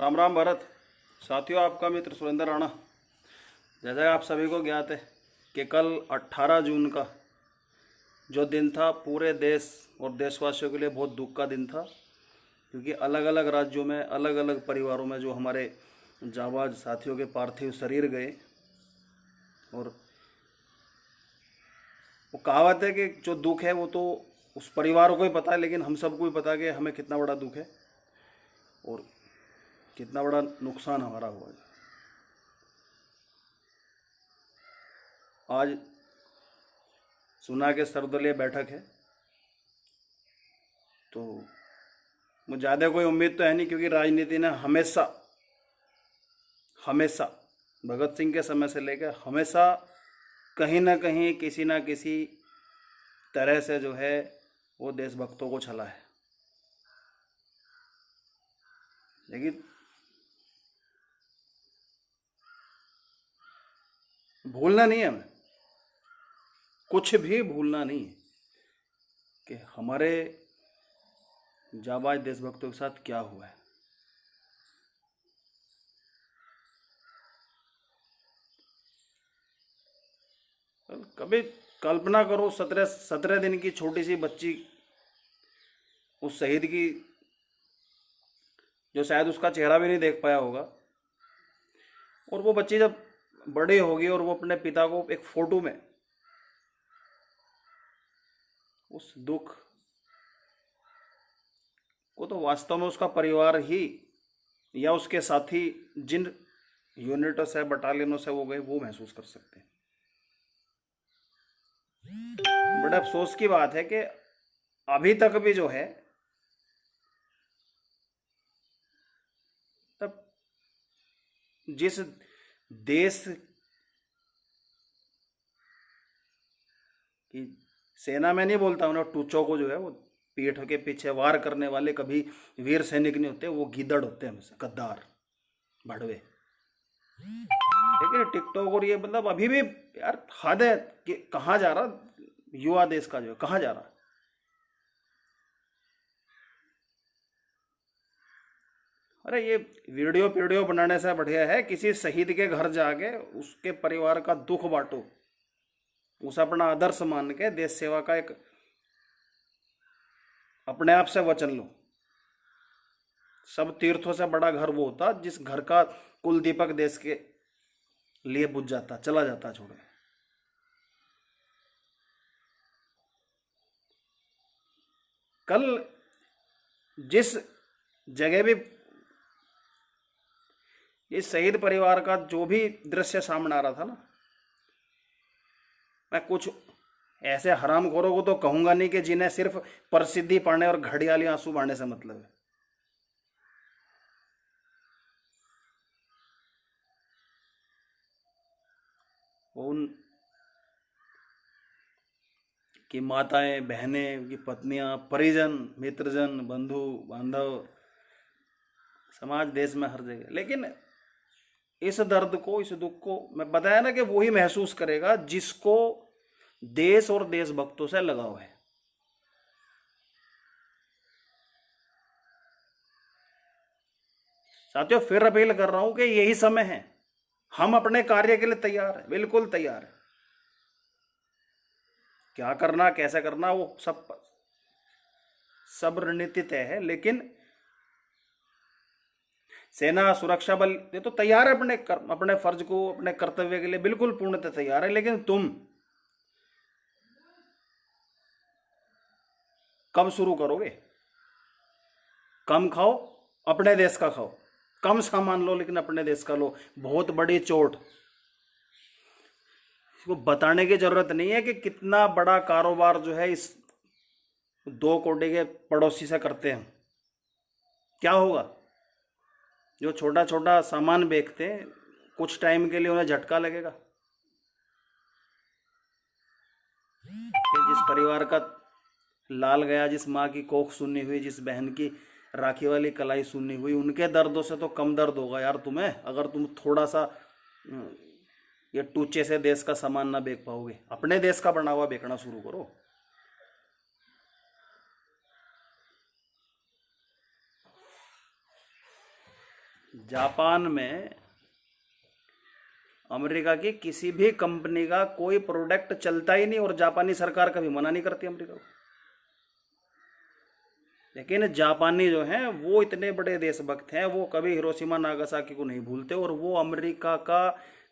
राम राम भरत। साथियों, आपका मित्र सुरेंद्र राणा। जैसा आप सभी को ज्ञात है कि कल 18 जून का जो दिन था पूरे देश और देशवासियों के लिए बहुत दुख का दिन था, क्योंकि अलग अलग राज्यों में अलग अलग परिवारों में जो हमारे जाबाज साथियों के पार्थिव शरीर गए। और वो कहावत है कि जो दुख है वो तो उस परिवार को ही पता है, लेकिन हम सबको ही पता है कि हमें कितना बड़ा दुख है और कितना बड़ा नुकसान हमारा हुआ है। आज सुना के सर्वदलीय बैठक है, तो मुझे ज़्यादा कोई उम्मीद तो है नहीं, क्योंकि राजनीति ने हमेशा हमेशा भगत सिंह के समय से लेकर हमेशा कहीं ना कहीं किसी ना किसी तरह से जो है वो देशभक्तों को छला है। लेकिन भूलना नहीं है, हमें कुछ भी भूलना नहीं है कि हमारे जाबाज देशभक्तों के साथ क्या हुआ है। कभी कल्पना करो, 17 दिन की छोटी सी बच्ची उस शहीद की, जो शायद उसका चेहरा भी नहीं देख पाया होगा, और वो बच्ची जब बड़ी होगी और वो अपने पिता को एक फोटो में उस दुख को, तो वास्तव में उसका परिवार ही या उसके साथी जिन यूनिटों से बटालियनों से वो गए वो महसूस कर सकते हैं। बड़े अफसोस की बात है कि अभी तक भी जो है तब जिस देश की सेना में नहीं बोलता हूं, टूचों को जो है वो पीठ के पीछे वार करने वाले कभी वीर सैनिक नहीं होते, वो गीदड़ होते हैं हमेशा, गद्दार भड़वे। लेकिन टिकटॉक और ये मतलब अभी भी यार हद है कि कहाँ जा रहा युवा देश का, जो है कहाँ जा रहा। अरे ये वीडियो बनाने से बढ़िया है किसी शहीद के घर जाके उसके परिवार का दुख बांटो, उसे अपना आदर्श मान के देश सेवा का एक अपने आप से वचन लो। सब तीर्थों से बड़ा घर वो होता जिस घर का कुल दीपक देश के लिए बुझ जाता, चला जाता छोड़े। कल जिस जगह भी इस शहीद परिवार का जो भी दृश्य सामने आ रहा था ना, मैं कुछ ऐसे हरामखोरों को तो कहूंगा नहीं कि जिन्हें सिर्फ प्रसिद्धि पाने और घड़ियाली आंसू बहाने से मतलब है। उन की माताएं, बहनें, उनकी पत्नियां, परिजन, मित्रजन, बंधु बांधव, समाज देश में हर जगह। लेकिन इस दर्द को, इस दुख को मैं बताया ना कि वो ही महसूस करेगा जिसको देश और देशभक्तों से लगाव है। साथियों, फिर अपील कर रहा हूं कि यही समय है, हम अपने कार्य के लिए तैयार हैं, बिल्कुल तैयार है। क्या करना, कैसे करना, वो सब रणनीति तय है। लेकिन सेना, सुरक्षा बल ये तो तैयार है अपने फर्ज को, अपने कर्तव्य के लिए बिल्कुल पूर्णतः तैयार है। लेकिन तुम कब शुरू करोगे? कम खाओ, अपने देश का खाओ। कम सामान लो लेकिन अपने देश का लो। बहुत बड़ी चोट, इसको बताने की जरूरत नहीं है कि कितना बड़ा कारोबार जो है इस 2 कोटी के पड़ोसी से करते हैं। क्या होगा? जो छोटा छोटा सामान बेचते हैं, कुछ टाइम के लिए उन्हें झटका लगेगा कि जिस परिवार का लाल गया, जिस माँ की कोख सुन्नी हुई, जिस बहन की राखी वाली कलाई सुन्नी हुई, उनके दर्दों से तो कम दर्द होगा यार तुम्हें, अगर तुम थोड़ा सा ये टूचे से देश का सामान ना बेच पाओगे। अपने देश का बना हुआ बेचना शुरू करो। जापान में अमेरिका की किसी भी कंपनी का कोई प्रोडक्ट चलता ही नहीं और जापानी सरकार कभी मना नहीं करती अमेरिका को। लेकिन जापानी जो हैं वो इतने बड़े देशभक्त हैं, वो कभी हिरोशिमा नागासाकी को नहीं भूलते और वो अमेरिका का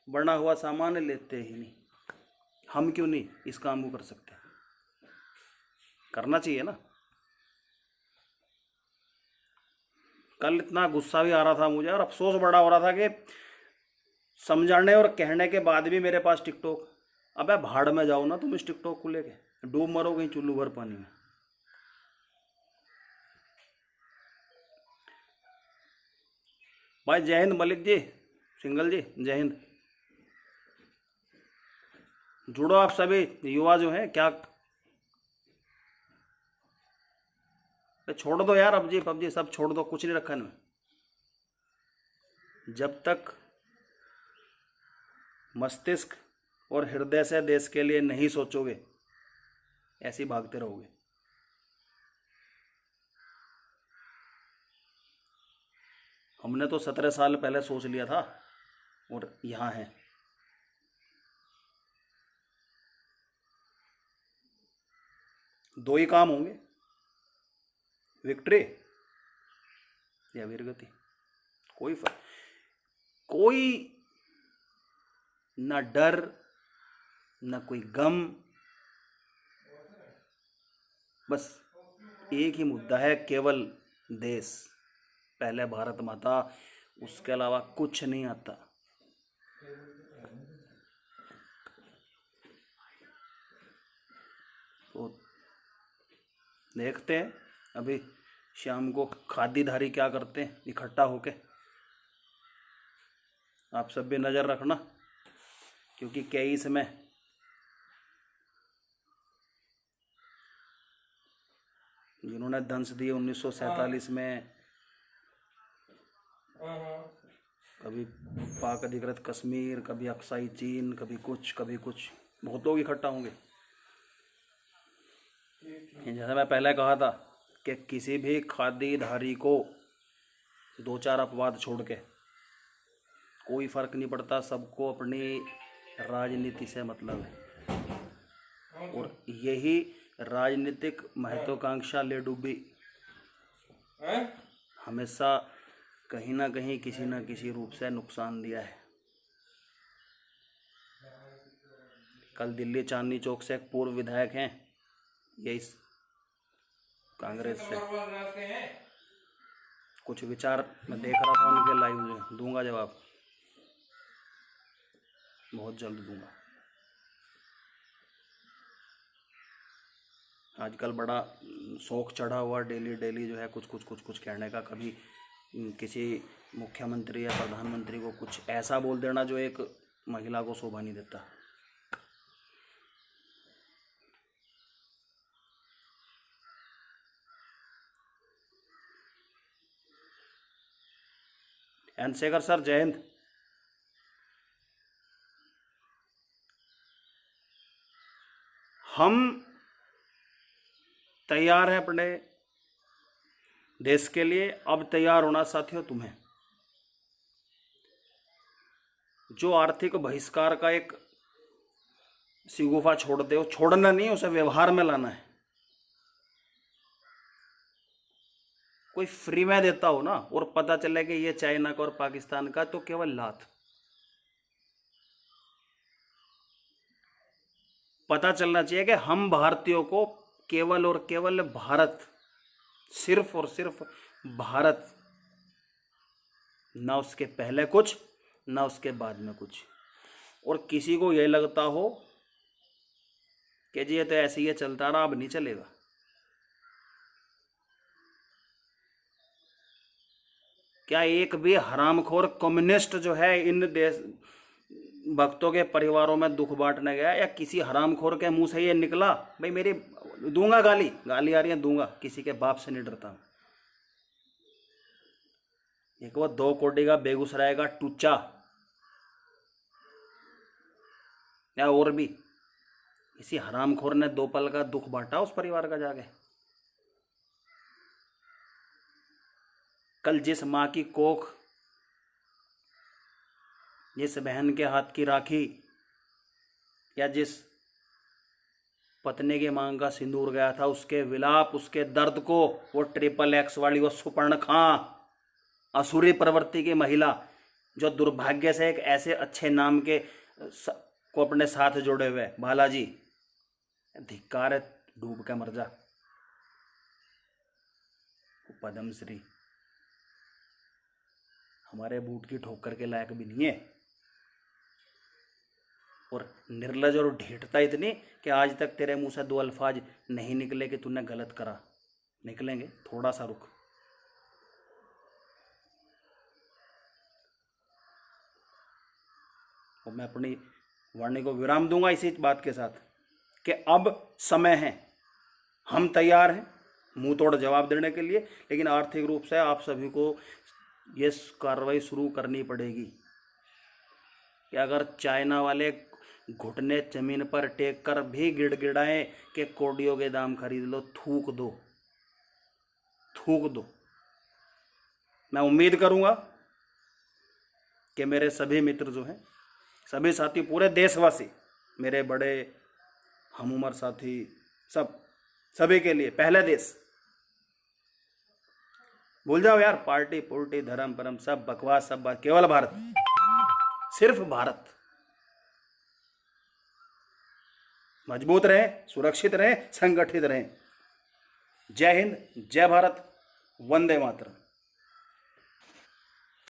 बना हुआ सामान लेते ही नहीं। हम क्यों नहीं इस काम को कर सकते? करना चाहिए ना। कल इतना गुस्सा भी आ रहा था मुझे और अफसोस बड़ा हो रहा था कि समझाने और कहने के बाद भी मेरे पास टिकटॉक। अबे भाड़ में जाओ ना तुम इस टिकटॉक को लेके, डूब मरो कहीं चुल्लू भर पानी में। भाई जय हिंद मलिक जी, सिंगल जी जय हिंद। जुड़ो आप सभी युवा जो हैं। क्या छोड़ दो यार, अब जी पबजी सब छोड़ दो, कुछ नहीं रखा इनमें। जब तक मस्तिष्क और हृदय से देश के लिए नहीं सोचोगे, ऐसे ही भागते रहोगे। हमने तो 17 साल पहले सोच लिया था और यहाँ हैं। दो ही काम होंगे, विक्ट्री या वीरगति। कोई ना डर ना कोई गम, बस एक ही मुद्दा है, केवल देश। पहले भारत माता, उसके अलावा कुछ नहीं आता। तो देखते हैं अभी शाम को खादीधारी क्या करते हैं इकट्ठा होके। आप सब भी नज़र रखना, क्योंकि 21 में जिन्होंने दंश दिए 1947 में, कभी पाक अधिकृत कश्मीर, कभी अक्साई चीन, कभी कुछ बहुत लोग इकट्ठा होंगे। जैसे मैं पहले कहा था कि किसी भी खादीधारी को 2-4 अपवाद छोड़ के कोई फर्क नहीं पड़ता, सबको अपनी राजनीति से मतलब है। और यही राजनीतिक महत्वाकांक्षा ले डूबी हमेशा कहीं ना कहीं किसी न किसी रूप से नुकसान दिया है। कल दिल्ली चांदनी चौक से एक पूर्व विधायक हैं, ये इस कांग्रेस से कुछ विचार मैं देख रहा था उनके लाइव में, दूंगा जवाब, बहुत जल्द दूंगा। आजकल बड़ा शौक चढ़ा हुआ डेली जो है कुछ कहने का। कभी किसी मुख्यमंत्री या प्रधानमंत्री को कुछ ऐसा बोल देना जो एक महिला को शोभा नहीं देता। एन शेखर सर जय हिंद। हम तैयार हैं अपने देश के लिए। अब तैयार होना साथियों तुम्हें। जो आर्थिक बहिष्कार का एक सिगुफा छोड़ते हो, छोड़ना नहीं, उसे व्यवहार में लाना है। कोई फ्री में देता हो ना और पता चले कि ये चाइना का और पाकिस्तान का, तो केवल लात। पता चलना चाहिए कि हम भारतीयों को केवल और केवल भारत, सिर्फ और सिर्फ भारत, ना उसके पहले कुछ ना उसके बाद में कुछ। और किसी को यह लगता हो कि जी ये तो ऐसे ही चलता रहा, अब नहीं चलेगा, क्या एक भी हरामखोर कम्युनिस्ट जो है इन देश भक्तों के परिवारों में दुख बांटने गया, या किसी हरामखोर के मुंह से ये निकला भाई मेरी दूंगा गाली आ रही है दूंगा, किसी के बाप से नहीं डरता। एक वो 2 कोटी का बेगूसराय का टुच्चा या और भी किसी हरामखोर ने 2 पल का दुख बांटा उस परिवार का जाके। कल जिस माँ की कोख जिस बहन के हाथ की राखी या जिस पत्नी की मांग का सिंदूर गया था, उसके विलाप, उसके दर्द को वो XXX वाली वो सुपर्णखा असुरी प्रवृत्ति की महिला जो दुर्भाग्य से एक ऐसे अच्छे नाम के को अपने साथ जोड़े हुए, बालाजी, धिक्कार है, डूब के मर जा। पद्मश्री हमारे बूट की ठोकर के लायक भी नहीं है, और निर्लज और ढीठता इतनी कि आज तक तेरे मुंह से 2 अल्फाज नहीं निकले कि तूने गलत करा। निकलेंगे, थोड़ा सा रुक। और मैं अपनी वाणी को विराम दूंगा इसी बात के साथ कि अब समय है, हम तैयार हैं मुंह तोड़ जवाब देने के लिए, लेकिन आर्थिक रूप से आप सभी को ये कार्रवाई शुरू करनी पड़ेगी कि अगर चाइना वाले घुटने जमीन पर टेक कर भी गिड़गिड़ाएं कि कोडियों के दाम खरीद लो, थूक दो, थूक दो। मैं उम्मीद करूंगा कि मेरे सभी मित्र जो हैं, सभी साथी, पूरे देशवासी, मेरे बड़े हम उम्र साथी, सभी के लिए पहले देश, भूल जाओ यार पार्टी पुर्टी धर्म परम सब बकवास, सब बात, केवल भारत, सिर्फ भारत। मजबूत रहें, सुरक्षित रहें, संगठित रहें। जय हिंद, जय भारत, वंदे मातरम।